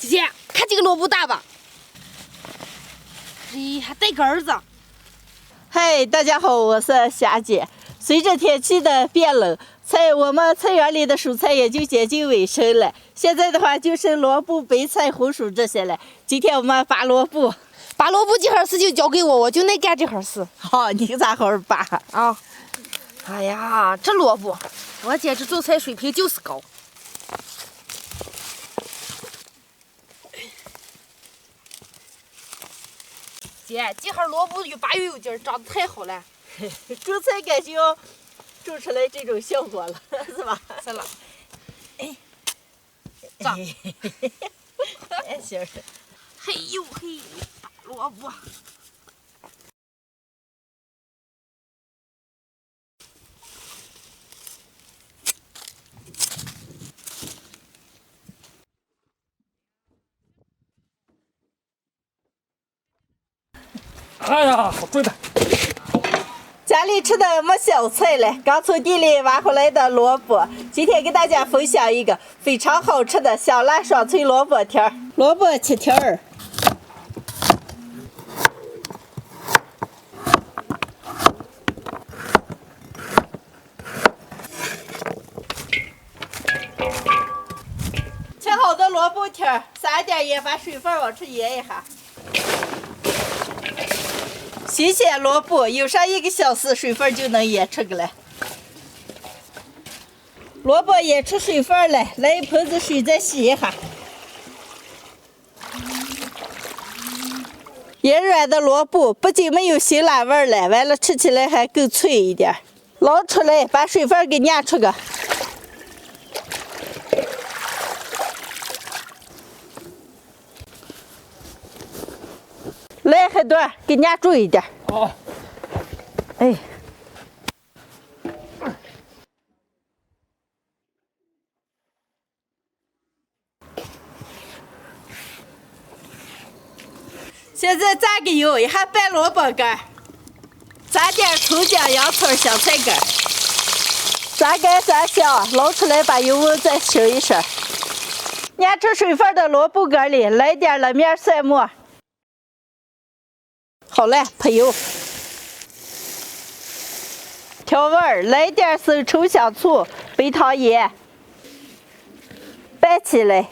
姐姐，看这个萝卜大吧？咦，还带根儿子。嗨，大家好，我是霞姐。随着天气的变冷，我们菜园里的蔬菜也就接近尾声了。现在的话，就剩萝卜、白菜、红薯这些了。今天我们拔萝卜，拔萝卜这会儿事就交给我，我就能干这会儿事。好，你咋好好拔啊？哎呀，这萝卜，我简直做菜水平就是高。姐，这会萝卜越拔越有劲儿，长得太好了。种菜感觉要种出来这种效果了，是吧？是了。哎，长。哎，行。嘿呦嘿，拔萝卜。哎呀，好重的！家里吃的没小菜了，刚从地里挖回来的萝卜。今天给大家分享一个非常好吃的香辣爽脆萝卜条。萝卜切条儿，切好的萝卜条，撒点盐，把水分往出腌一下。新鲜萝卜有上1个小时，水分就能腌出个来。萝卜腌出水分来，来一盆子水再洗一下。腌软的萝卜不仅没有辛辣味了，完了吃起来还更脆一点。捞出来，把水分给压出个。来很多，给压住一点。好。哎。现在炸个油，一下拌萝卜干，炸点葱姜、洋葱、香菜干，炸干炸香，捞出来把油温再升一升。压出水分的萝卜干里来点了面蒜末。好嘞，泼油，调味儿，来点生抽、香醋、白糖、盐，拌起来。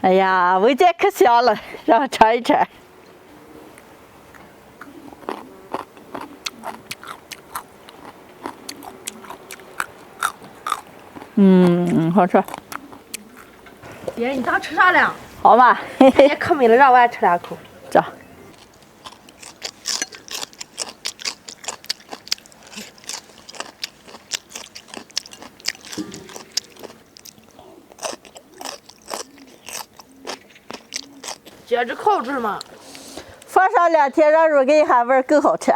哎呀，闻见可香了，让我尝一尝。好吃。姐，你刚吃啥了？好吧，也可美了，让我也吃2口。这。姐，这烤制吗？放上2天，让入根一下味儿更好吃。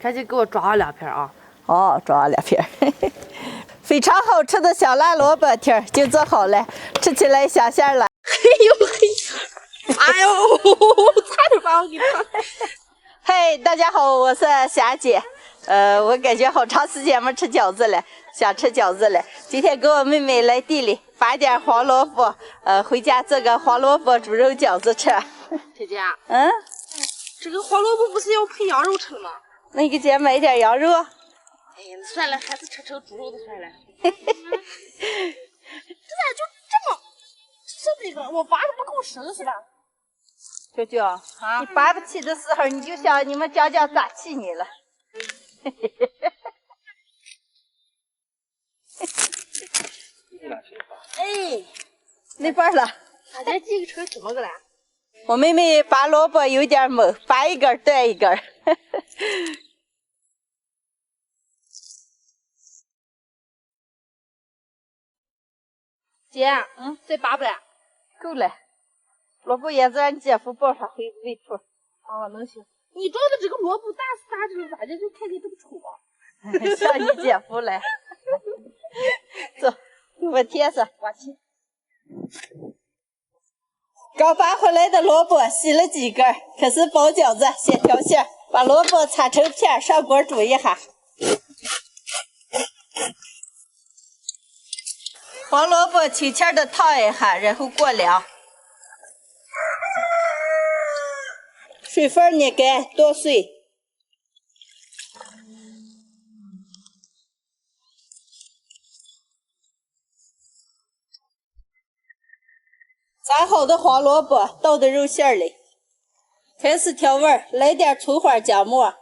赶紧给我抓上2片啊！哦，抓上2片。非常好吃的香辣萝卜条就做好了，吃起来香香了。嘿呦嘿！哎呦，差点把我给烫。嗨，大家好，我是霞姐。我感觉好长时间没吃饺子了，想吃饺子了。今天跟我妹妹来地里拔点黄萝卜，回家做个黄萝卜猪肉饺子吃。姐姐，这个黄萝卜不是要配羊肉吃了吗？那你给姐买点羊肉。哎呀，算了，还是吃成猪肉的算了。这咋就这么剩这个？我拔的不够实是吧？舅舅啊，你拔不起的时候，你就想你们讲讲咋气你了。哎，那半了。大家这个成什么个了？我妹妹拔萝卜有点猛，拔一根断一根。姐，再拔不了？够了。萝卜叶子让你姐夫抱上回喂兔。哦，能行。你种的这个萝卜大是大，这个咋的就看着这么丑啊？像你姐夫来。走，给我贴上。我去。刚拔回来的萝卜洗了几根，开始包饺子。先挑馅，把萝卜擦成片，上锅煮一下。黄萝卜轻轻的烫一下，然后过凉。水分捏干，剁碎。炸好的黄萝卜倒到肉馅里，开始调味，来点葱花姜末，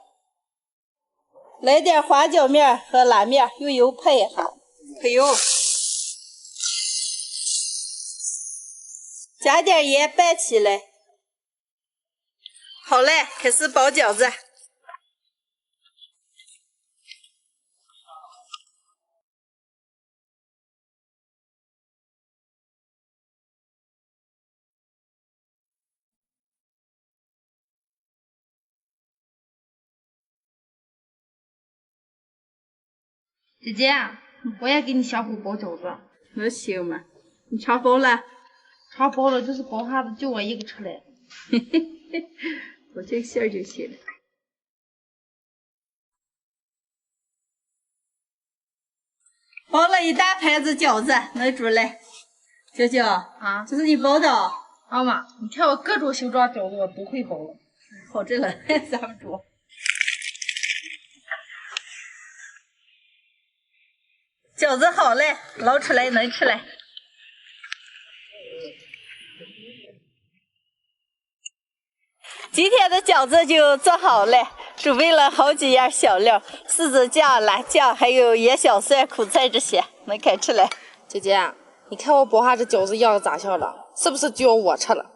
来点花椒面和辣面，用油拍一下，喷油，加点盐拌起来。好嘞，开始包饺子。姐姐，我也给你下锅包饺子。能行吗？你尝饱了？尝饱了，就是包下子就我一个吃嘞。嘿嘿嘿，我这馅儿就行了。包了一大盘子饺子，能煮嘞。娇娇啊，这是你包的？妈妈，你看我各种形状饺子我都会包了。好着了，咱们煮。饺子好嘞，捞出来能吃嘞。今天的饺子就做好了，准备了好几样小料，柿子酱、辣酱，还有椰小蒜、苦菜这些，能开吃嘞。姐姐，你看我包下这饺子样咋样了？是不是就要我吃了？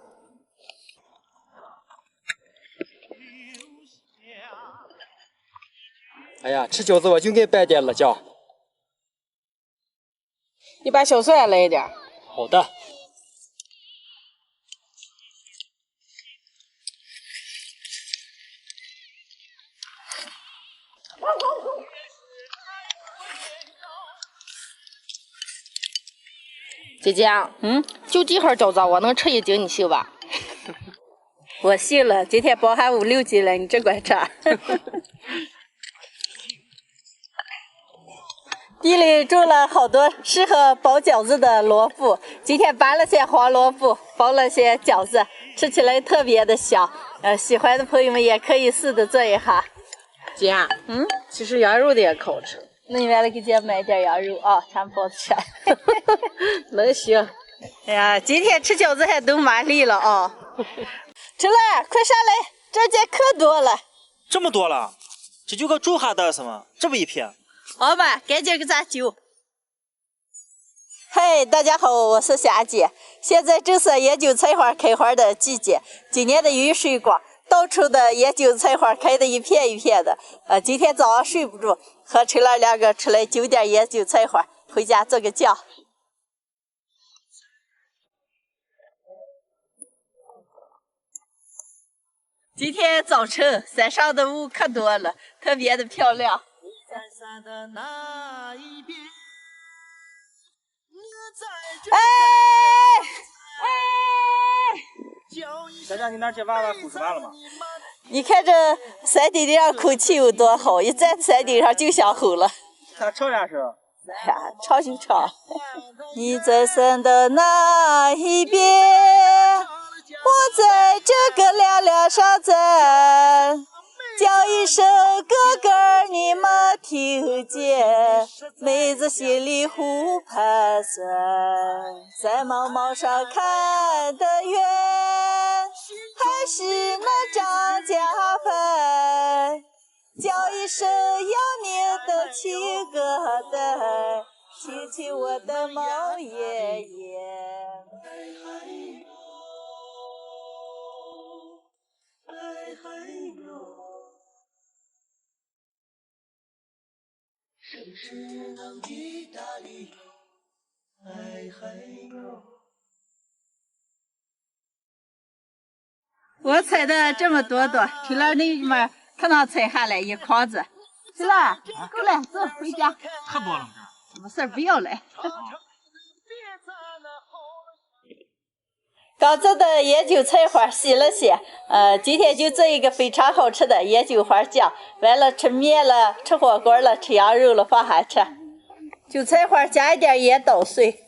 哎呀，吃饺子我就该拌点辣酱。你把小蒜来一点。好的。姐姐，就这盒饺子我能吃1斤，你信吧？我信了，今天包还5、6斤了，你这管吃。地里种了好多适合包饺子的萝卜，今天拔了些黄萝卜，包了些饺子，吃起来特别的香。喜欢的朋友们也可以试着做一下。姐，其实羊肉的也可好吃。那你完了给姐买点羊肉啊，馋包子吃。能行。哎呀，今天吃饺子还都麻利了啊！吃了，快上来，这节可多了。这么多了，这就个住哈的是吗？这么一片。好嘛，赶紧给咱揪。嗨，大家好，我是霞姐。现在正是野韭菜花开花的季节，今年的雨水光，到处的野韭菜花开的一片一片的。今天早上睡不住，和陈老2个出来揪点野韭菜花，回家做个酱。今天早晨山上的雾可多了，特别的漂亮。山的那一边，佳佳，你那接娃娃哭出来了吗？你看这山顶上空气有多好，一站山顶上就想吼了。他唱两首。哎呀，唱就唱。你在山的那一边，我在这个凉凉上站。叫一声哥哥，你没听见？妹子心里胡盘算，在茫茫上看得远，还是那张家坟。叫一声要命的亲哥的，亲亲我的毛爷爷。城市能意大利，我采的这么多，除了那么可能采下来一筐子。去了，够了，走回家。太多了，没事，不要了。刚做的椰韭菜花洗了些，今天就做一个非常好吃的椰韭花酱，完了吃面了，吃火锅了，吃羊肉了，放下吃。韭菜花加一点盐捣碎。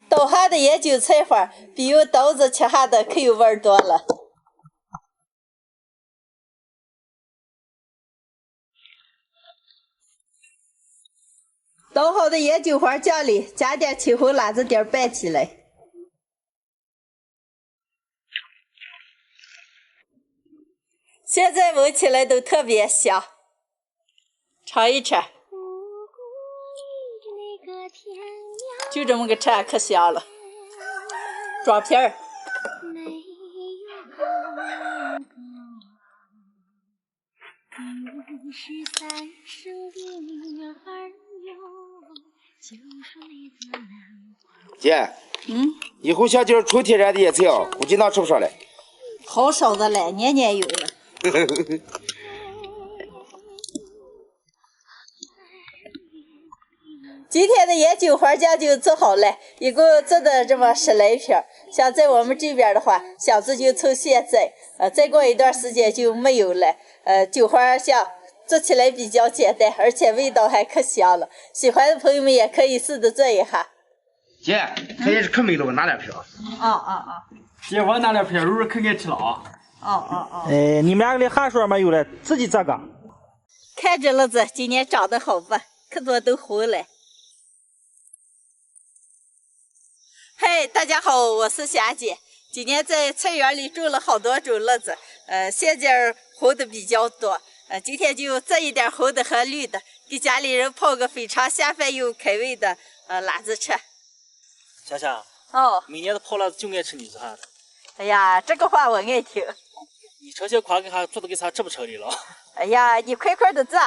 捣下的椰韭菜花比用刀子切下的可有味儿多了。捣好的椰韭花酱里加点青红辣子丁拌起来。现在闻起来都特别香，尝一吃。就这么个吃可香了，装片儿。姐，以后想点纯天然的椰菜啊，估计能吃不上来。好烧的了，年年有了。今天的椰韭花酱就做好了，一共做的这么10来瓶。像在我们这边的话，箱子就从现在，再过一段时间就没有了。韭花酱做起来比较简单，而且味道还可香了。喜欢的朋友们也可以试着做一下。姐，它也是可美了，我拿2瓶。姐，我拿2瓶，肉可爱吃了啊。你们2个的汗水没有了，自己咋个？看着乐子今年长得好吧，可多都红了。嗨，大家好，我是霞姐。今年在菜园里种了好多种乐子，现在红的比较多。今天就做一点红的和绿的，给家里人泡个非常下饭又开胃的辣子吃。想想，明年的泡辣子就爱吃你做啥的。哎呀，这个话我爱听。你这些夸给他做的给他吃不成的了。哎呀，你快快的做。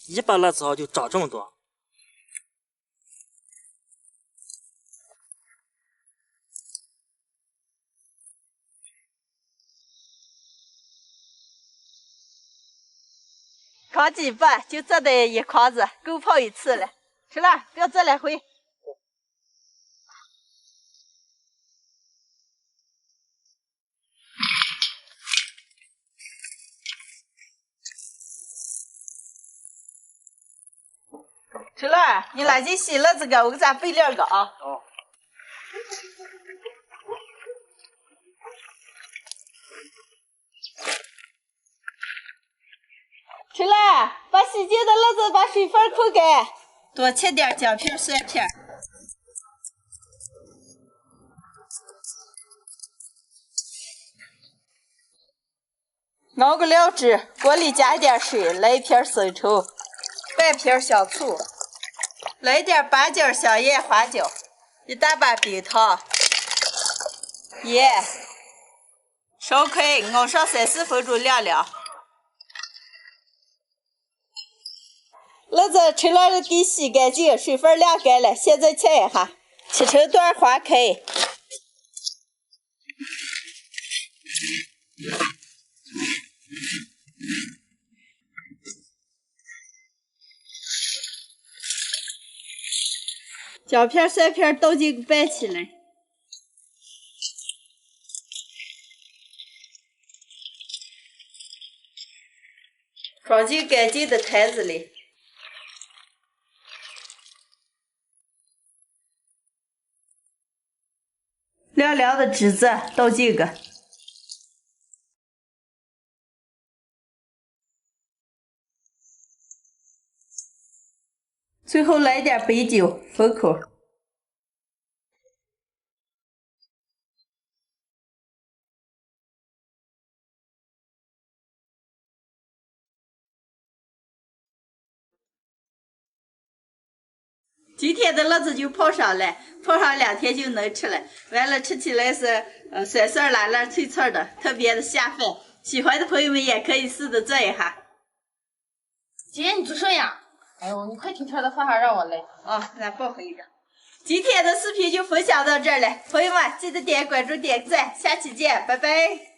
一把辣子就长这么多。扛几把就做的一筐子，够泡一次了。吃了，不要做2回。吃了，你拿去洗了这个，我给咱备2个啊。吃了，把洗净的乐子把水分扣干，多切点姜片、蒜片。熬个料汁，锅里加一点水，来1片生抽，半瓶香醋，来一点八角、香叶、花椒，1大把冰糖，盐，烧开，熬上3、4分钟凉凉。乐子吃了给洗干净，水分晾干了，现在切一下，切成段划开。姜片、蒜片倒进拌起来。装进干净的坛子里。凉凉的汁子倒进个。最后来点白酒封口。今天的乐子就泡上了，泡上2天就能吃了。完了吃起来是酸酸辣辣脆脆的，特别的下饭。喜欢的朋友们也可以试着做一下。姐，你做啥呀？哎呦，你快听车的发下让我来。咱抱回一个。今天的视频就分享到这儿了，朋友们记得点关注、点赞，下期见，拜拜。